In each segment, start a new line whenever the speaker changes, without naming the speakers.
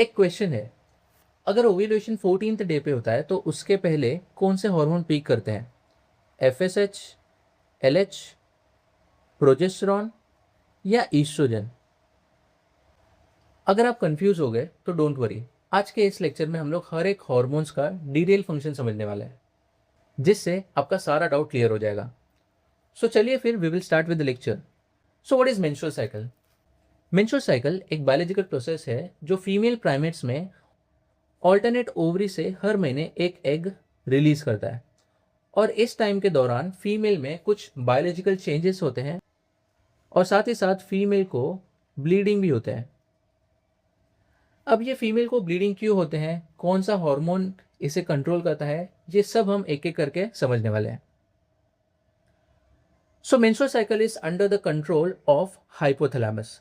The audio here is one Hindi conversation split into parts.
एक क्वेश्चन है, अगर ओव्यूलेशन 14th डे पे होता है तो उसके पहले कौन से हार्मोन पीक करते हैं? एफएसएच, एलएच, प्रोजेस्टेरॉन या ईस्ट्रोजन? अगर आप कंफ्यूज हो गए तो डोंट वरी, आज के इस लेक्चर में हम लोग हर एक हार्मोन्स का डिटेल फंक्शन समझने वाले हैं, जिससे आपका सारा डाउट क्लियर हो जाएगा। सो चलिए फिर we will start with the lecture. So what is menstrual cycle? Menstrual cycle एक बायोलॉजिकल प्रोसेस है जो फीमेल प्राइमेट्स में ऑल्टरनेट ओवरी से हर महीने एक एग रिलीज करता है, और इस टाइम के दौरान फीमेल में कुछ बायोलॉजिकल चेंजेस होते हैं और साथ ही साथ फीमेल को ब्लीडिंग भी होता है। अब ये फीमेल को ब्लीडिंग क्यों होते हैं, कौन सा हार्मोन इसे कंट्रोल करता है, ये सब हम एक एक करके समझने वाले हैं। So menstrual cycle is under the control of hypothalamus.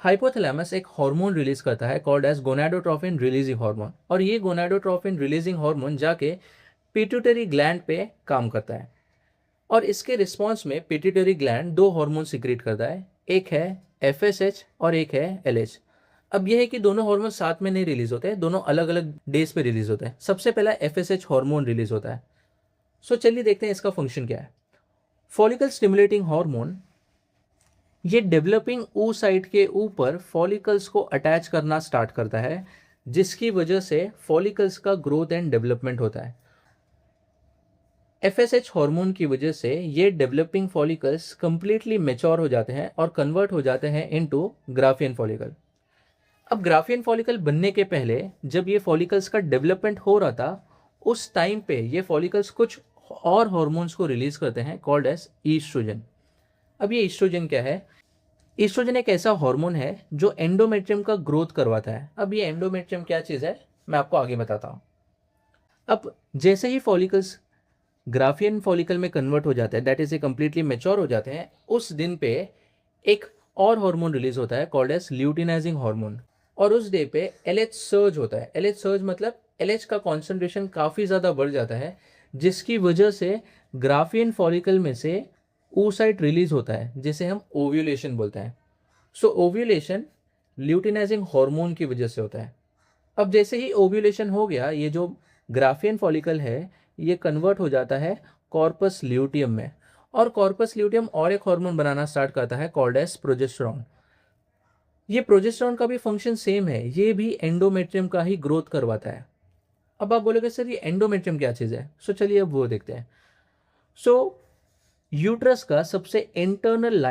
Hypothalamus एक हार्मोन रिलीज करता है called as gonadotrophin releasing hormone, और ये गोनाडोट्रोफिन रिलीजिंग हार्मोन जाके पिट्यूटरी ग्लैंड पे काम करता है, और इसके रिस्पॉन्स में पिट्यूटरी ग्लैंड दो हार्मोन सिक्रीट करता है, एक है एफएसएच और एक है एलएच। अब यह है कि दोनों हार्मोन साथ में नहीं रिलीज होते हैं, दोनों अलग अलग डेज पे रिलीज होते हैं। सबसे पहला एफएसएच हार्मोन रिलीज होता है। सो चलिए देखते हैं इसका फंक्शन क्या है। फॉलिकल स्टिमुलेटिंग हार्मोन ये डेवलपिंग oocyte के ऊपर फॉलिकल्स को अटैच करना स्टार्ट करता है, जिसकी वजह से फॉलिकल्स का ग्रोथ एंड डेवलपमेंट होता है। एफएसएच हार्मोन की वजह से ये डेवलपिंग फॉलिकल्स कंप्लीटली मेच्योर हो जाते हैं और कन्वर्ट हो जाते हैं इनटू ग्राफियन फॉलिकल। अब ग्राफियन फॉलिकल बनने के पहले जब ये फॉलिकल्स का डेवलपमेंट हो रहा था, उस टाइम पे ये फॉलिकल्स कुछ और हार्मोन्स को रिलीज करते हैं कॉल्ड एज ईस्ट्रोजन। अब ये ईस्ट्रोजन क्या है? ईस्ट्रोजन एक ऐसा हार्मोन है जो एंडोमेट्रियम का ग्रोथ करवाता है। अब ये एंडोमेट्रियम क्या चीज़ है, मैं आपको आगे बताता हूँ। अब जैसे ही फॉलिकल्स ग्राफियन फॉलिकल में कन्वर्ट हो जाते हैं, that is a completely mature हो जाते हैं, उस दिन पे एक और हार्मोन रिलीज होता है कॉल्ड एज ल्यूटिनाइजिंग हार्मोन, और उस डे पे एलएच सर्ज होता है। एलएच सर्ज मतलब एलएच का कॉन्सेंट्रेशन काफ़ी ज़्यादा बढ़ जाता है, जिसकी वजह से ग्राफियन फॉलिकल में से oocyte रिलीज होता है, जिसे हम ओव्यूलेशन बोलते हैं। सो ओव्यूलेशन ल्यूटिनाइजिंग हार्मोन की वजह से होता है। अब जैसे ही ओव्यूलेशन हो गया, ये जो ग्राफियन फॉलिकल है ये कन्वर्ट हो जाता है कॉर्पस ल्यूटियम में, और कॉर्पस ल्यूटियम और एक हार्मोन बनाना स्टार्ट करता है कॉल्ड एज प्रोजेस्टेरॉन। ये प्रोजेस्टेरॉन का भी फंक्शन सेम है, ये भी एंडोमेट्रियम का ही ग्रोथ करवाता है। अब आप बोलोगे सर ये एंडोमेट्रियम क्या चीज़ है? सो चलिए अब वो देखते हैं। सो यूट्रस का सबसे इंटरनल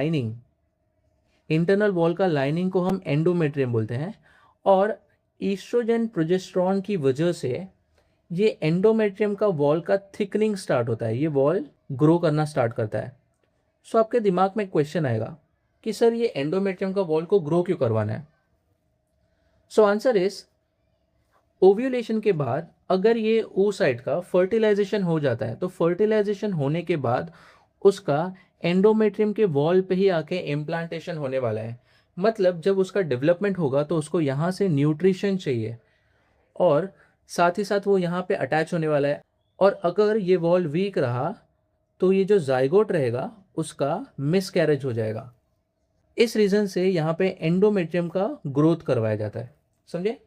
वॉल का लाइनिंग को हम एंडोमेट्रियम बोलते हैं, और ईस्ट्रोजन प्रोजेस्टेरॉन की वजह से ये एंडोमेट्रियम का वॉल का थिकनिंग स्टार्ट होता है, ये वॉल ग्रो करना स्टार्ट करता है। सो आपके दिमाग में क्वेश्चन आएगा कि सर ये एंडोमेट्रियम का वॉल को ग्रो क्यों करवाना है? सो आंसर इज, ओव्यूलेशन के बाद अगर ये oocyte का फर्टिलाइजेशन हो जाता है, तो फर्टिलाइजेशन होने के बाद उसका एंडोमेट्रियम के वॉल पे ही आके इम्प्लांटेशन होने वाला है। मतलब जब उसका डेवलपमेंट होगा तो उसको यहाँ से न्यूट्रिशन चाहिए, और साथ ही साथ वो यहाँ पे अटैच होने वाला है। और अगर ये वॉल वीक रहा तो ये जो जाइगोट रहेगा उसका मिसकैरेज हो जाएगा। इस रीज़न से यहाँ पे एंडोमेट्रियम का ग्रोथ करवाया जाता है। समझे?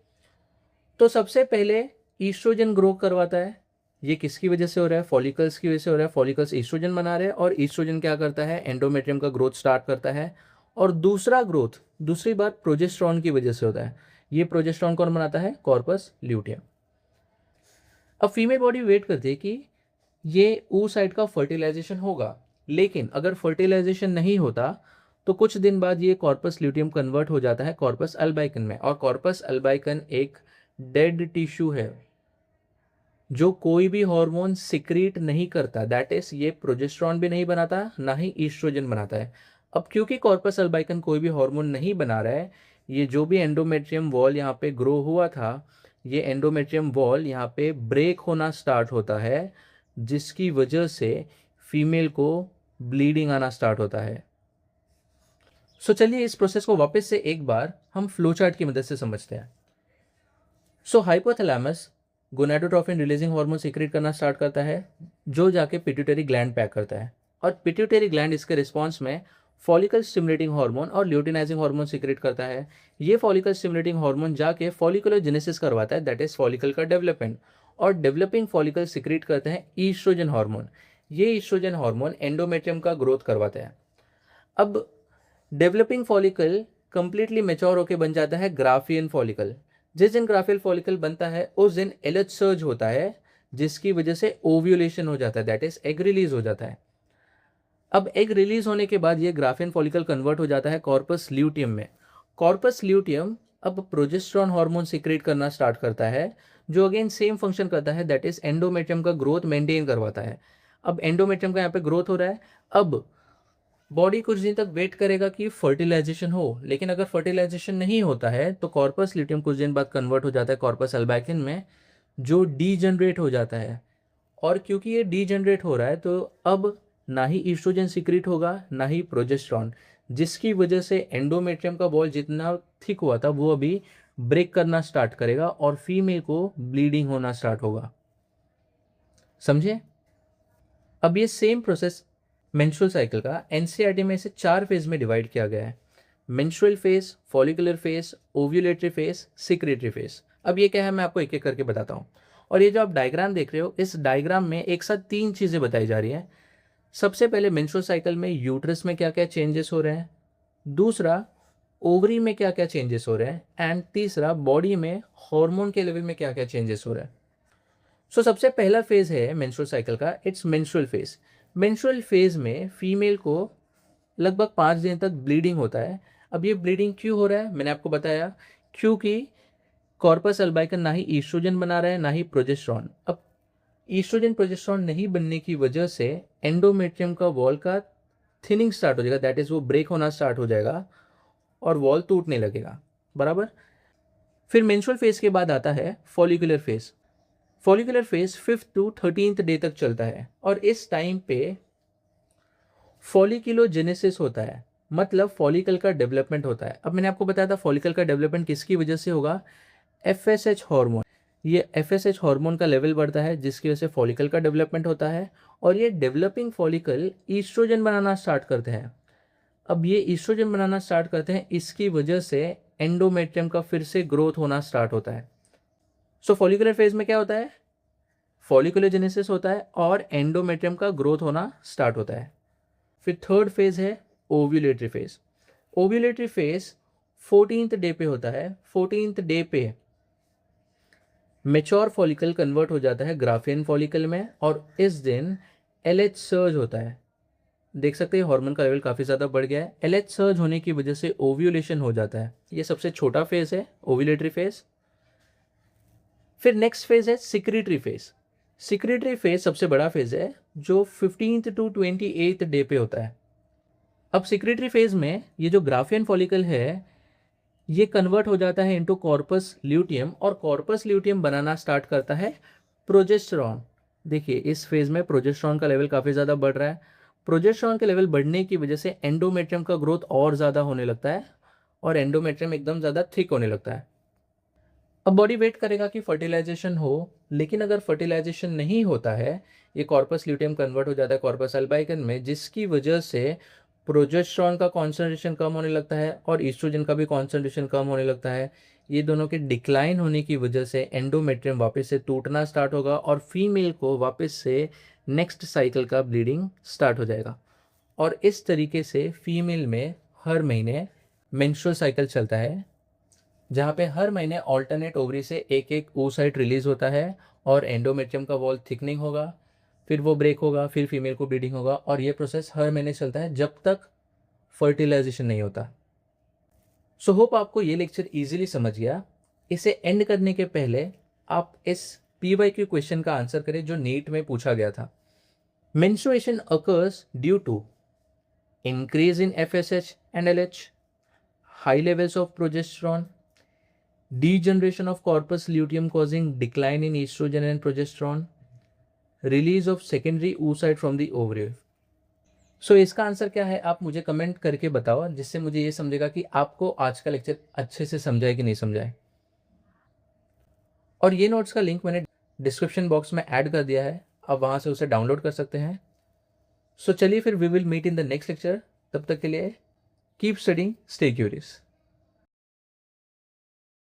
तो सबसे पहले ईस्ट्रोजन ग्रो करवाता है। ये किसकी वजह से हो रहा है? फॉलिकल्स की वजह से हो रहा है। फॉलिकल्स ईस्ट्रोजन बना रहे हैं, और ईस्ट्रोजन क्या करता है? एंडोमेट्रियम का ग्रोथ स्टार्ट करता है। और दूसरा ग्रोथ, दूसरी बात प्रोजेस्टेरॉन की वजह से होता है। ये प्रोजेस्टेरॉन कौन बनाता है? Corpus luteum. अब फीमेल बॉडी वेट करती है कि ये oocyte का फर्टिलाइजेशन होगा, लेकिन अगर फर्टिलाइजेशन नहीं होता तो कुछ दिन बाद ये कॉर्पस ल्यूटियम कन्वर्ट हो जाता है कॉर्पस अल्बाइकन में, और कॉर्पस अल्बाइकन एक डेड टिश्यू है जो कोई भी हार्मोन सिक्रीट नहीं करता। दैट इज, ये प्रोजेस्टेरॉन भी नहीं बनाता, ना ही ईस्ट्रोजन बनाता है। अब क्योंकि कॉर्पस अल्बाइकन कोई भी हार्मोन नहीं बना रहा है, ये जो भी एंडोमेट्रियम वॉल यहाँ पे ग्रो हुआ था, ये एंडोमेट्रियम वॉल यहाँ पे ब्रेक होना स्टार्ट होता है, जिसकी वजह से फीमेल को ब्लीडिंग आना स्टार्ट होता है। सो चलिए इस प्रोसेस को वापस से एक बार हम फ्लो चार्ट की मदद से समझते हैं। So hypothalamus gonadotrophin releasing hormone secrete करना स्टार्ट करता है, जो जाके पिट्यूटरी ग्लैंड पैक करता है, और पिट्यूटरी ग्लैंड इसके रिस्पॉन्स में फॉलिकल स्टिमुलेटिंग हार्मोन और ल्यूटिनाइजिंग हार्मोन सीक्रेट करता है। ये फॉलिकल स्टिमुलेटिंग हार्मोन जाके फॉलिकुलोजेनेसिस करवाता है, दैट इज फॉलिकल का डेवलपमेंट, और डेवलपिंग फॉलिकल सीक्रेट करते हैं ईस्ट्रोजन हार्मोन। ये ईस्ट्रोजन हार्मोन एंडोमेट्रियम का ग्रोथ करवाता है। अब डेवलपिंग फॉलिकल कंप्लीटली मेच्योर होकर बन जाता है ग्राफियन फॉलिकल। जिस दिन ग्राफियल फॉलिकल बनता है उस दिन एलएच सर्ज होता है, जिसकी वजह से ओव्यूलेशन हो जाता है, दैट इज एग रिलीज हो जाता है। अब एग रिलीज होने के बाद ये ग्राफियन फॉलिकल कन्वर्ट हो जाता है कॉर्पस ल्यूटियम में। कॉर्पस ल्यूटियम अब प्रोजेस्टेरॉन हार्मोन सीक्रेट करना स्टार्ट करता है, जो अगेन सेम फंक्शन करता है, दैट इज एंडोमेट्रियम का ग्रोथ मेंटेन करवाता है। अब एंडोमेट्रियम का यहाँ पे ग्रोथ हो रहा है। अब बॉडी कुछ दिन तक वेट करेगा कि फर्टिलाइजेशन हो, लेकिन अगर फर्टिलाइजेशन नहीं होता है तो कॉर्पस ल्यूटियम कुछ दिन बाद कन्वर्ट हो जाता है कॉर्पस अल्बाइकिन में, जो डीजनरेट हो जाता है। और क्योंकि ये डीजनरेट हो रहा है तो अब ना ही ईस्ट्रोजन सीक्रेट होगा ना ही प्रोजेस्टेरॉन, जिसकी वजह से एंडोमेट्रियम का वॉल जितना थिक हुआ था वो अभी ब्रेक करना स्टार्ट करेगा और फीमेल को ब्लीडिंग होना स्टार्ट होगा। समझे? अब ये सेम प्रोसेस मेंस्ट्रुअल साइकिल का एनसीईआरटी में इसे 4 फेज में डिवाइड किया गया है। Menstrual phase, follicular phase, ovulatory phase, secretary phase. अब ये क्या है मैं आपको एक एक करके बताता हूँ। और ये जो आप डायग्राम देख रहे हो, इस डायग्राम में एक साथ 3 चीज़ें बताई जा रही हैं। सबसे पहले मेंस्ट्रुअल साइकिल में यूट्रस में क्या क्या चेंजेस हो रहे हैं, दूसरा ओवरी में क्या क्या चेंजेस हो रहे हैं, एंड तीसरा बॉडी में हार्मोन के लेवल में क्या क्या चेंजेस हो रहे हैं। सो सबसे पहला फेज है मेंस्ट्रुअल साइकिल का, it's menstrual phase. Menstrual phase में फीमेल को लगभग 5 दिन तक ब्लीडिंग होता है। अब ये ब्लीडिंग क्यों हो रहा है मैंने आपको बताया, क्योंकि कॉर्पस अल्बाइकन ना ही ईस्ट्रोजन बना रहा है ना ही प्रोजेस्टेरॉन। अब ईस्ट्रोजन प्रोजेस्टेरॉन नहीं बनने की वजह से एंडोमेट्रियम का वॉल का थिनिंग स्टार्ट हो जाएगा, दैट इज वो ब्रेक होना स्टार्ट हो जाएगा और वॉल टूटने लगेगा। बराबर। फिर मेंस्ट्रुअल फेज के बाद आता है follicular phase. Follicular phase 5th to 13th day तक चलता है और इस टाइम पे फॉलिकुलोजेनेसिस होता है, मतलब फॉलिकल का डेवलपमेंट होता है। अब मैंने आपको बताया था फॉलिकल का डेवलपमेंट किसकी वजह से होगा, एफएसएच हार्मोन। ये एफएसएच हार्मोन का लेवल बढ़ता है जिसकी वजह से फॉलिकल का डेवलपमेंट होता है और ये डेवलपिंग फॉलिकल ईस्ट्रोजन बनाना स्टार्ट करते हैं। अब ये ईस्ट्रोजन बनाना स्टार्ट करते हैं, इसकी वजह से एंडोमेट्रियम का फिर से ग्रोथ होना स्टार्ट होता है। सो फॉलिकुलर फेज में क्या होता है, फॉलिकुलोजेनेसिस होता है और एंडोमेट्रियम का ग्रोथ होना स्टार्ट होता है। फिर थर्ड फेज है ovulatory phase. Ovulatory phase 14th day पे होता है। 14th डे पे मेच्योर फॉलिकल कन्वर्ट हो जाता है ग्राफियन फॉलिकल में और इस दिन एलएच सर्ज होता है। देख सकते हैं हार्मोन का लेवल काफ़ी ज़्यादा बढ़ गया है। एलएच सर्ज होने की वजह से ओव्यूलेशन हो जाता है। ये सबसे छोटा फेज है ओव्यूलेटरी फेज। फिर नेक्स्ट फेज है सिक्रेटरी फेज। सिक्रेटरी फेज सबसे बड़ा फेज है जो 15th to 28th डे पे होता है। अब सिक्रेटरी फेज में ये जो ग्राफियन फॉलिकल है ये कन्वर्ट हो जाता है इनटू कॉर्पस ल्यूटियम और कॉर्पस ल्यूटियम बनाना स्टार्ट करता है प्रोजेस्टेरॉन। देखिए इस फेज में प्रोजेस्टेरॉन का लेवल काफ़ी ज़्यादा बढ़ रहा है। प्रोजेस्टेरॉन के लेवल बढ़ने की वजह से एंडोमेट्रियम का ग्रोथ और ज़्यादा होने लगता है और एंडोमेट्रियम एकदम ज़्यादा थिक होने लगता है। अब बॉडी वेट करेगा कि फर्टिलाइजेशन हो, लेकिन अगर फर्टिलाइजेशन नहीं होता है ये कॉर्पस ल्यूटियम कन्वर्ट हो जाता है कॉर्पस अल्बाइकन में, जिसकी वजह से प्रोजेस्टेरॉन का कॉन्सेंट्रेशन कम होने लगता है और ईस्ट्रोजन का भी कॉन्सेंट्रेशन कम होने लगता है। ये दोनों के डिक्लाइन होने की वजह से एंडोमेट्रियम वापस से टूटना स्टार्ट होगा और फीमेल को वापस से नेक्स्ट साइकिल का ब्लीडिंग स्टार्ट हो जाएगा। और इस तरीके से फीमेल में हर महीने मेंस्ट्रुअल साइकिल चलता है, जहाँ पे हर महीने ऑल्टरनेट ओवरी से एक एक oocyte रिलीज होता है और एंडोमेट्रियम का वॉल थिकनिंग होगा, फिर वो ब्रेक होगा, फिर फीमेल को ब्लीडिंग होगा और ये प्रोसेस हर महीने चलता है जब तक फर्टिलाइजेशन नहीं होता। सो होप आपको ये लेक्चर इजीली समझ गया। इसे एंड करने के पहले आप इस PYQ क्वेश्चन का आंसर करें जो नीट में पूछा गया था। Menstruation occurs due to increase in FSH and LH, high levels of progesterone, degeneration of corpus luteum causing decline in estrogen and progesterone, release of secondary oocyte from the ovary। सो इसका आंसर क्या है आप मुझे कमेंट करके बताओ, जिससे मुझे ये समझेगा कि आपको आज का लेक्चर अच्छे से समझा है कि नहीं समझा है। और ये नोट्स का लिंक मैंने डिस्क्रिप्शन बॉक्स में ऐड कर दिया है, आप वहाँ से उसे डाउनलोड कर सकते हैं। सो चलिए फिर we will meet in the next lecture. तब तक के लिए कीप स्टडिंग, स्टे क्यूरियस।